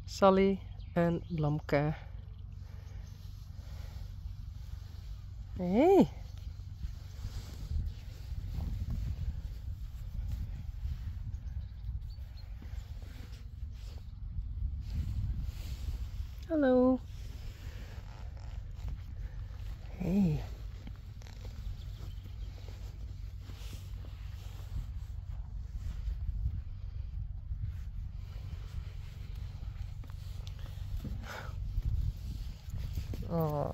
Sally en Blamke. Hey. Hallo. Hey. Oh.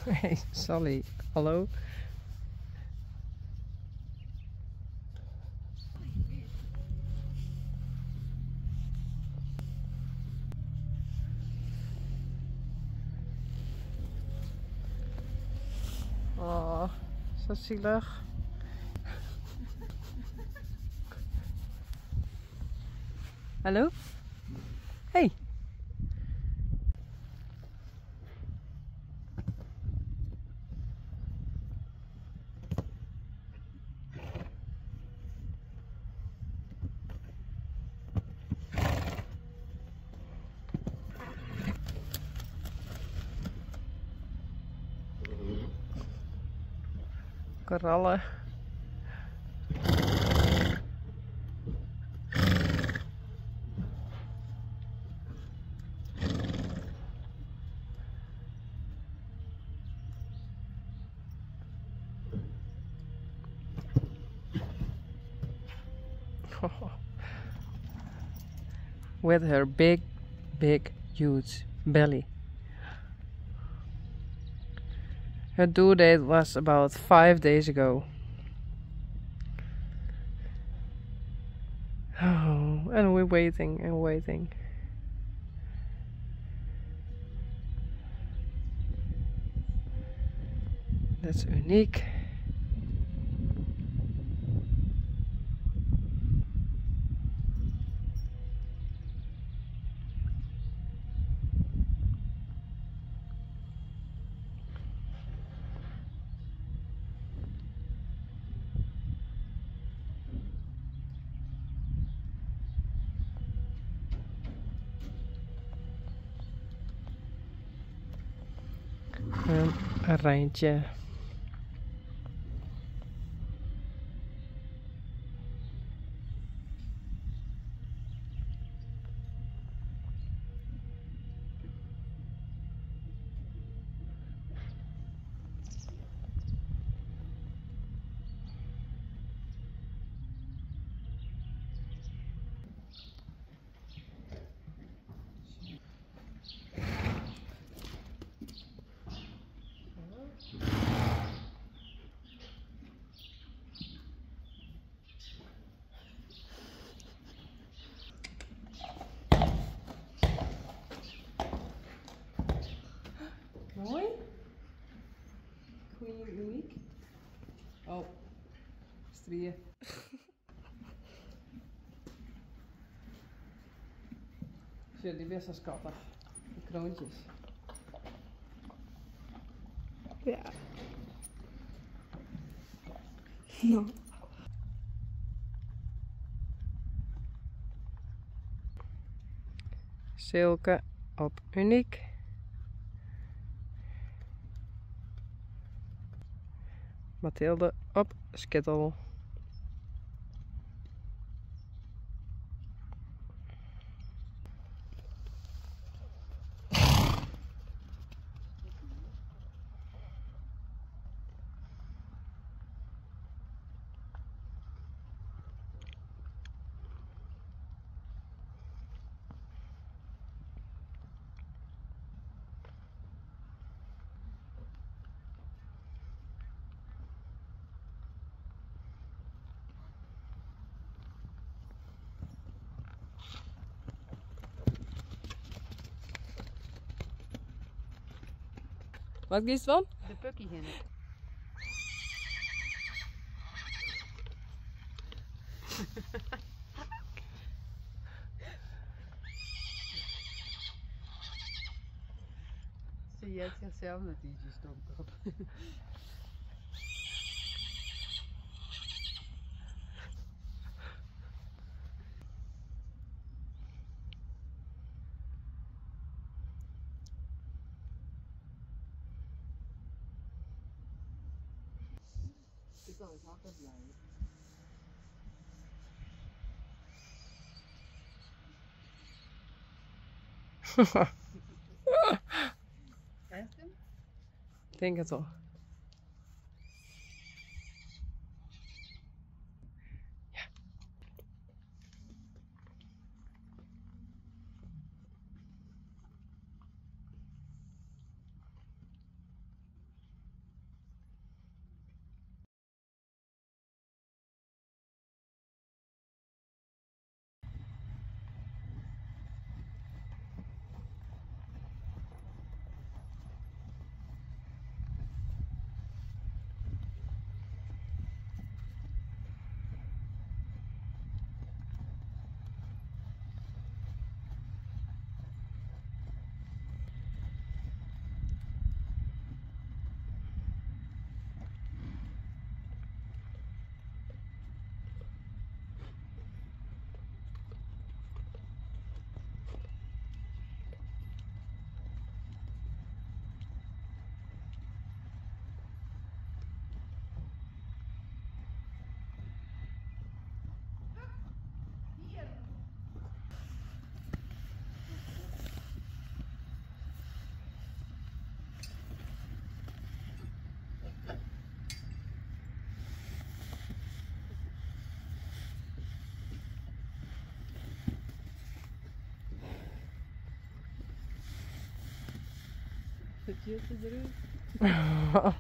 Hey, Sally. Hallo. Oh, zo zielig. Hallo? Hey. Korallen. With her big, huge belly. Her due date was about 5 days ago. Oh, and we're waiting and waiting. That's unique. Een Rijntje. Mooi. Queen uniek. Oh, strieën. Zo, die best wel schattig. De kroontjes. Ja. Nou. Silke op uniek. Mathilde op skittle. Wat kiest van? De pukkihinnen. Zie je het zichzelf natuurlijk stond op. Krijgt hem? Ik denk het wel. Zit je eruit?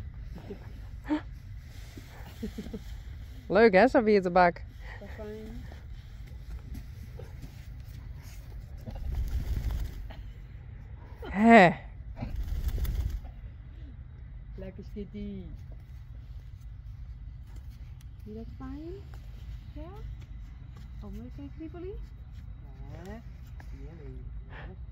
Leuk hè, zo'n biertabak. Dat fijn. Hè. Lekker skitty. Vind je dat fijn? Ja? Oh, moet je kijken, Tripoli? Ja. Heerlijk.